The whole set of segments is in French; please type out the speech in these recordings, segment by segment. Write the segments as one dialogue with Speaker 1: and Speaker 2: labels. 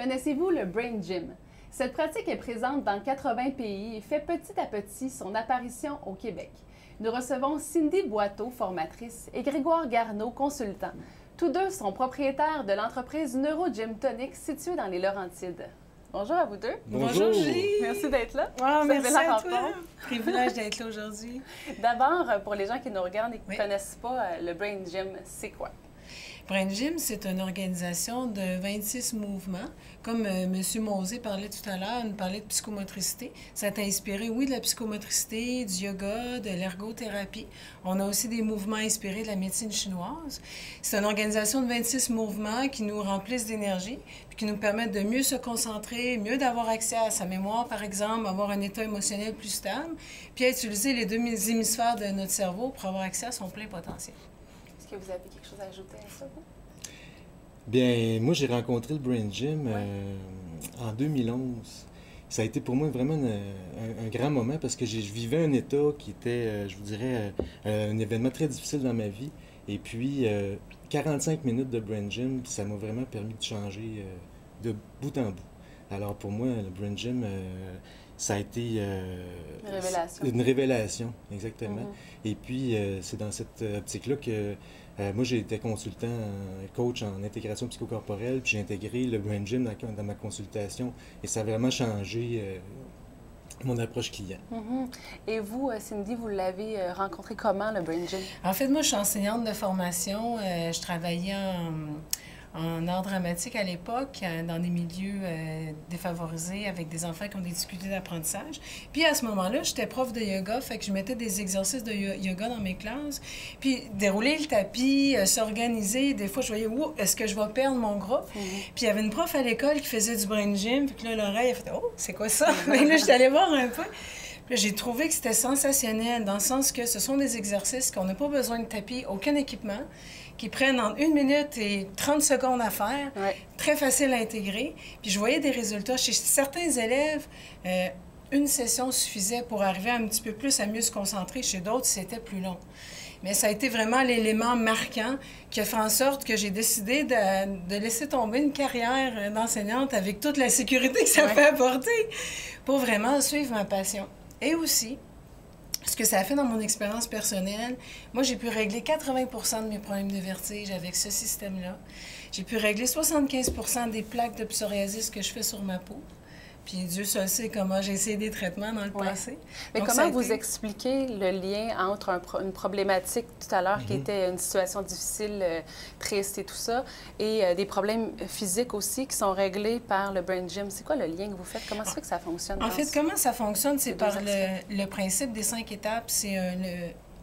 Speaker 1: Connaissez-vous le Brain Gym? Cette pratique est présente dans 80 pays et fait petit à petit son apparition au Québec. Nous recevons Cindy Boiteau, formatrice, et Grégoire Garneau, consultant. Tous deux sont propriétaires de l'entreprise NeuroGym Tonic située dans les Laurentides. Bonjour à vous deux.
Speaker 2: Bonjour Julie.
Speaker 1: Merci d'être là.
Speaker 2: Oh, merci à toi. Privilège d'être là aujourd'hui.
Speaker 1: D'abord, pour les gens qui nous regardent et qui ne connaissent pas le Brain Gym, c'est quoi?
Speaker 2: Brain Gym, c'est une organisation de 26 mouvements. Comme M. Mosé parlait tout à l'heure, nous parlait de psychomotricité. Ça t'a inspiré, oui, de la psychomotricité, du yoga, de l'ergothérapie. On a aussi des mouvements inspirés de la médecine chinoise. C'est une organisation de 26 mouvements qui nous remplissent d'énergie, puis qui nous permettent de mieux se concentrer, mieux d'avoir accès à sa mémoire, par exemple, avoir un état émotionnel plus stable, puis à utiliser les deux hémisphères de notre cerveau pour avoir accès à son plein potentiel.
Speaker 1: Est-ce que vous avez quelque chose à ajouter à ça, vous?
Speaker 3: Bien, moi, j'ai rencontré le Brain Gym en 2011. Ça a été pour moi vraiment un grand moment parce que je vivais un état qui était, je vous dirais, un événement très difficile dans ma vie. Et puis, 45 minutes de Brain Gym, ça m'a vraiment permis de changer de bout en bout. Alors, pour moi, le Brain Gym, ça a été une révélation, exactement. Et puis, c'est dans cette optique-là que moi, j'ai été consultant, coach en intégration psychocorporelle, puis j'ai intégré le Brain Gym dans ma consultation et ça a vraiment changé mon approche client.
Speaker 1: Et vous, Cindy, vous l'avez rencontré comment, le Brain Gym?
Speaker 2: En fait, moi, je suis enseignante de formation. Je travaillais en art dramatique à l'époque, dans des milieux défavorisés avec des enfants qui ont des difficultés d'apprentissage. Puis à ce moment-là, j'étais prof de yoga, fait que je mettais des exercices de yoga dans mes classes. Puis dérouler le tapis, s'organiser. Des fois, je voyais, est-ce que je vais perdre mon groupe? Puis il y avait une prof à l'école qui faisait du brain gym. Puis là, l'oreille, elle fait, oh, c'est quoi ça? Mais là, je suis allée voir un peu. Puis j'ai trouvé que c'était sensationnel, dans le sens que ce sont des exercices qu'on n'a pas besoin de tapis, aucun équipement, qui prennent entre 1 minute et 30 secondes à faire, très facile à intégrer. Puis je voyais des résultats. Chez certains élèves, une session suffisait pour arriver un petit peu plus à mieux se concentrer. Chez d'autres, c'était plus long. Mais ça a été vraiment l'élément marquant qui a fait en sorte que j'ai décidé de laisser tomber une carrière d'enseignante avec toute la sécurité que ça peut apporter pour vraiment suivre ma passion. Et aussi, ce que ça a fait dans mon expérience personnelle, moi, j'ai pu régler 80% de mes problèmes de vertige avec ce système-là. J'ai pu régler 75% des plaques de psoriasis que je fais sur ma peau. Puis Dieu seul sait comment j'ai essayé des traitements dans le passé.
Speaker 1: Mais donc, comment vous expliquez le lien entre une problématique tout à l'heure qui était une situation difficile, triste et tout ça, et des problèmes physiques aussi qui sont réglés par le Brain Gym? C'est quoi le lien que vous faites? Comment ça fait que ça fonctionne?
Speaker 2: En fait, comment ça fonctionne? C'est par le principe des 5 étapes. C'est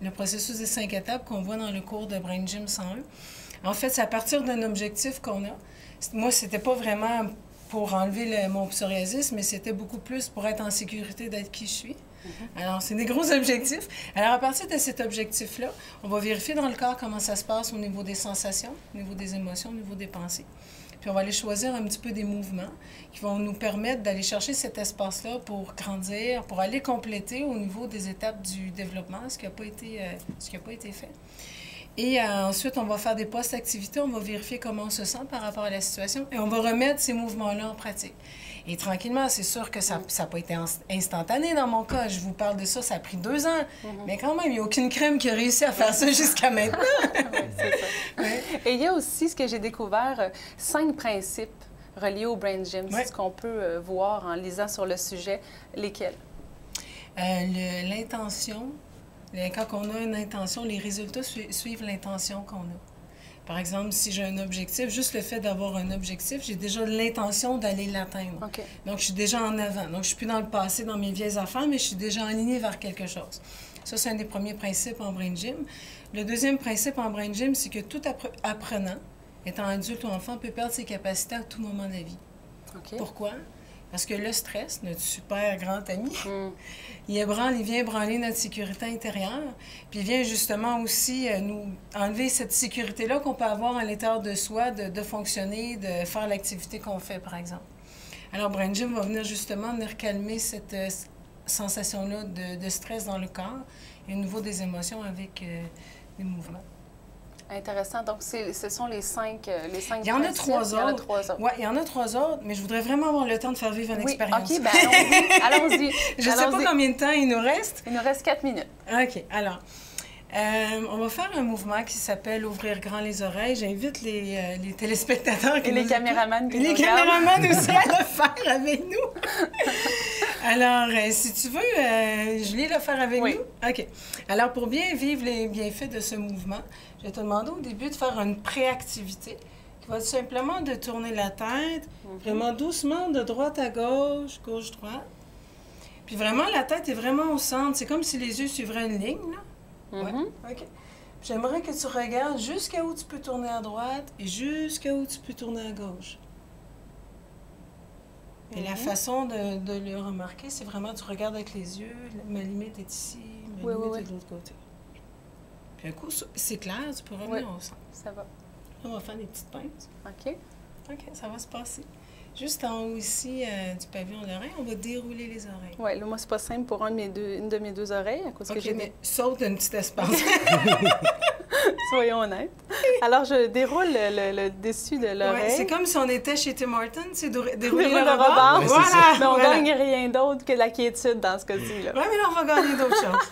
Speaker 2: le processus des 5 étapes qu'on voit dans le cours de Brain Gym 101. En fait, c'est à partir d'un objectif qu'on a. Moi, c'était pas vraiment pour enlever mon psoriasis, mais c'était beaucoup plus pour être en sécurité d'être qui je suis. Alors, c'est des gros objectifs. Alors, à partir de cet objectif-là, on va vérifier dans le corps comment ça se passe au niveau des sensations, au niveau des émotions, au niveau des pensées. Puis, on va aller choisir un petit peu des mouvements qui vont nous permettre d'aller chercher cet espace-là pour grandir, pour aller compléter au niveau des étapes du développement, ce qui n'a pas été fait. Et ensuite, on va faire des post-activités, on va vérifier comment on se sent par rapport à la situation et on va remettre ces mouvements-là en pratique. Et tranquillement, c'est sûr que ça n'a pas été instantané dans mon cas. Je vous parle de ça, ça a pris 2 ans. Mais quand même, il n'y a aucune crème qui a réussi à faire ça jusqu'à maintenant.
Speaker 1: C'est ça. Et il y a aussi, ce que j'ai découvert, 5 principes reliés au Brain Gym. C'est ce qu'on peut voir en lisant sur le sujet. Lesquels?
Speaker 2: L'intention. Quand on a une intention, les résultats suivent l'intention qu'on a. Par exemple, si j'ai un objectif, juste le fait d'avoir un objectif, j'ai déjà l'intention d'aller l'atteindre. Donc, je suis déjà en avant. Donc, je ne suis plus dans le passé, dans mes vieilles affaires, mais je suis déjà alignée vers quelque chose. Ça, c'est un des premiers principes en Brain Gym. Le deuxième principe en Brain Gym, c'est que tout apprenant, étant adulte ou enfant, peut perdre ses capacités à tout moment de la vie. Pourquoi? Parce que le stress, notre super grand ami, il vient branler notre sécurité intérieure, puis il vient justement aussi nous enlever cette sécurité-là qu'on peut avoir à l'intérieur de soi, de fonctionner, de faire l'activité qu'on fait, par exemple. Alors, Brain Gym va venir justement calmer cette sensation-là de stress dans le corps et au niveau des émotions avec des mouvements.
Speaker 1: Intéressant. Donc, ce sont les cinq
Speaker 2: Il y en a 3 autres.
Speaker 1: Il y en a 3 autres.
Speaker 2: Oui, il y en a 3 autres, mais je voudrais vraiment avoir le temps de faire vivre une expérience.
Speaker 1: OK, bien allons-y. Allons-y.
Speaker 2: Je ne sais pas combien de temps il nous reste.
Speaker 1: Il nous reste 4 minutes.
Speaker 2: OK, alors, on va faire un mouvement qui s'appelle « Ouvrir grand les oreilles ». J'invite les téléspectateurs
Speaker 1: et les caméramans qui nous regardent.
Speaker 2: Les caméramans aussi à le faire avec nous. Alors, si tu veux, Julie, le faire avec nous? OK. Alors, pour bien vivre les bienfaits de ce mouvement, je vais te demander au début de faire une préactivité qui va être simplement de tourner la tête, vraiment doucement, de droite à gauche, gauche-droite. Puis vraiment, la tête est vraiment au centre. C'est comme si les yeux suivraient une ligne, là. OK. J'aimerais que tu regardes jusqu'à où tu peux tourner à droite et jusqu'à où tu peux tourner à gauche. Et la façon de le remarquer, c'est vraiment, tu regardes avec les yeux, ma limite est ici, ma limite est de l'autre côté. Puis un coup, c'est clair, tu peux revenir au centre.
Speaker 1: Ça va.
Speaker 2: Là, on va faire des petites pinces.
Speaker 1: OK.
Speaker 2: OK, ça va se passer. Juste en haut ici du pavillon de l'oreille, on va dérouler les oreilles.
Speaker 1: Oui, là, moi, c'est pas simple pour une de mes 2 oreilles, à cause que j'ai
Speaker 2: mais saute un petit espace.
Speaker 1: Soyons honnêtes. Alors, je déroule le dessus de l'oreille.
Speaker 2: Ouais, c'est comme si on était chez Tim Hortons, c'est dérouler le
Speaker 1: rebord.
Speaker 2: rebord. Voilà!
Speaker 1: Mais on ne gagne rien d'autre que de la quiétude dans ce cas-ci.
Speaker 2: Oui, mais là, on va gagner d'autres choses.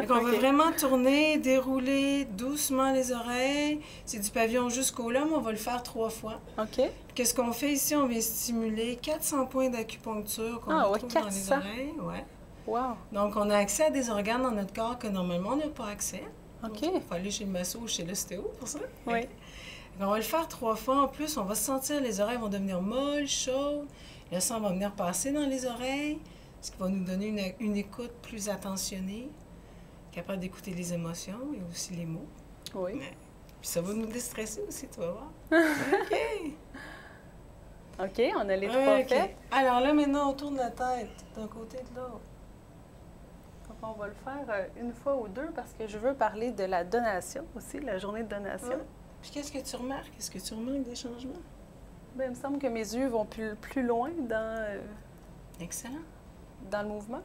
Speaker 2: Donc, on va vraiment tourner, dérouler doucement les oreilles. C'est du pavillon jusqu'au là, mais on va le faire 3 fois.
Speaker 1: OK.
Speaker 2: Qu'est-ce qu'on fait ici? On vient stimuler 400 points d'acupuncture qu'on retrouve dans les oreilles. Ouais.
Speaker 1: Wow.
Speaker 2: Donc, on a accès à des organes dans notre corps que normalement, on n'a pas accès.
Speaker 1: OK.
Speaker 2: Il faut aller chez le masso ou chez l'ostéo pour ça.
Speaker 1: Oui.
Speaker 2: On va le faire 3 fois. En plus, on va sentir les oreilles vont devenir molles, chaudes. Le sang va venir passer dans les oreilles, ce qui va nous donner une écoute plus attentionnée, capable d'écouter les émotions et aussi les mots.
Speaker 1: Oui.
Speaker 2: Puis ça va nous déstresser aussi, tu vas voir. OK.
Speaker 1: OK, on a les 3 faits.
Speaker 2: Alors là, maintenant, on tourne la tête d'un côté et de l'autre.
Speaker 1: Donc, on va le faire une fois ou 2 parce que je veux parler de la donation aussi, la journée de donation.
Speaker 2: Ouais. Puis qu'est-ce que tu remarques? Est-ce que tu remarques des changements?
Speaker 1: Bien, il me semble que mes yeux vont plus loin
Speaker 2: Excellent.
Speaker 1: Dans le mouvement.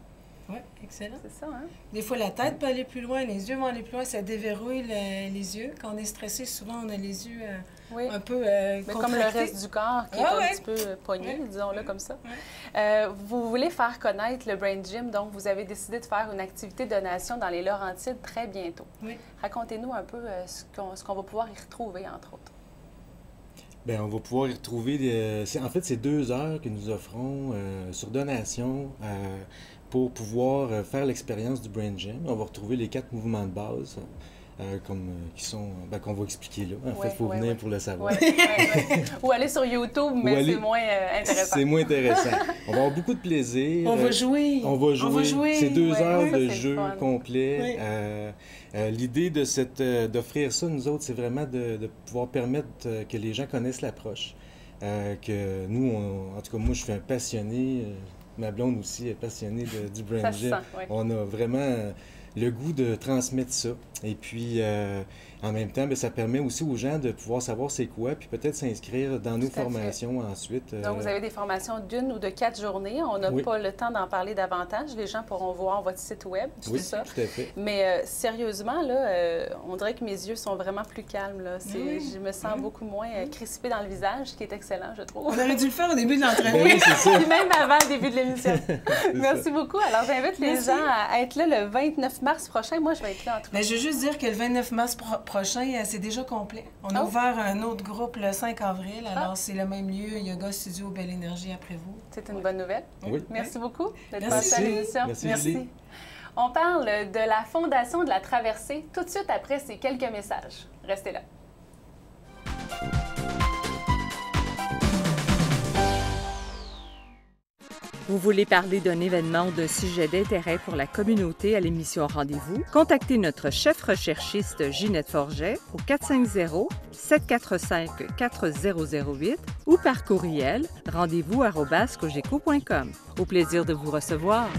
Speaker 2: Oui, excellent.
Speaker 1: C'est ça, hein?
Speaker 2: Des fois, la tête peut aller plus loin, les yeux vont aller plus loin, ça déverrouille les yeux. Quand on est stressé, souvent, on a les yeux un peu
Speaker 1: mais comme le reste du corps qui est un petit peu pogné, disons-le comme ça. Vous voulez faire connaître le Brain Gym, donc vous avez décidé de faire une activité de donation dans les Laurentides très bientôt. Oui. Racontez-nous un peu ce qu'on va pouvoir y retrouver, entre autres.
Speaker 3: Bien, on va pouvoir y retrouver... en fait, c'est 2 heures que nous offrons sur donation pour pouvoir faire l'expérience du Brain Gym. On va retrouver les 4 mouvements de base qu'on va expliquer là. En fait, il faut venir pour le savoir.
Speaker 1: Ou aller sur YouTube, mais c'est moins intéressant.
Speaker 3: C'est moins intéressant. On va avoir beaucoup de plaisir.
Speaker 2: On va jouer.
Speaker 3: On va jouer. C'est 2 heures de jeu complet. L'idée d'offrir ça, nous autres, c'est vraiment de pouvoir permettre que les gens connaissent l'approche. Que nous, en tout cas, moi, je suis un passionné. Ma blonde aussi est passionnée du Brain Gym. On a vraiment le goût de transmettre ça. Et puis, en même temps, bien, ça permet aussi aux gens de pouvoir savoir c'est quoi, puis peut-être s'inscrire dans nos formations ensuite.
Speaker 1: Donc, vous avez des formations d'1 ou de 4 journées. On n'a pas le temps d'en parler davantage. Les gens pourront voir votre site web, tout ça.
Speaker 3: Tout à fait.
Speaker 1: Mais sérieusement, là, on dirait que mes yeux sont vraiment plus calmes. Là. Je me sens beaucoup moins crispée dans le visage, ce qui est excellent, je trouve.
Speaker 2: On aurait dû le faire au début de l'entraînement.
Speaker 3: Oui, c'est ça.
Speaker 1: Puis même avant le début de l'émission. Merci beaucoup. Alors, j'invite les gens à être là le 29 mars prochain. Moi, je vais être là en tout cas.
Speaker 2: Je veux juste dire que le 29 mars prochain, c'est déjà complet. On a ouvert un autre groupe le 5 avril. Alors, c'est le même lieu, Yoga Studio Belle Énergie après vous.
Speaker 1: C'est une bonne nouvelle.
Speaker 3: Oui.
Speaker 1: Merci beaucoup d'être passé à l'émission.
Speaker 3: Merci.
Speaker 1: On parle de la Fondation de la Traversée tout de suite après ces quelques messages. Restez là.
Speaker 4: Vous voulez parler d'un événement ou d'un sujet d'intérêt pour la communauté à l'émission Rendez-vous? Contactez notre chef recherchiste Ginette Forget au 450-745-4008 ou par courriel rendez-vous@cogeco.com. Au plaisir de vous recevoir.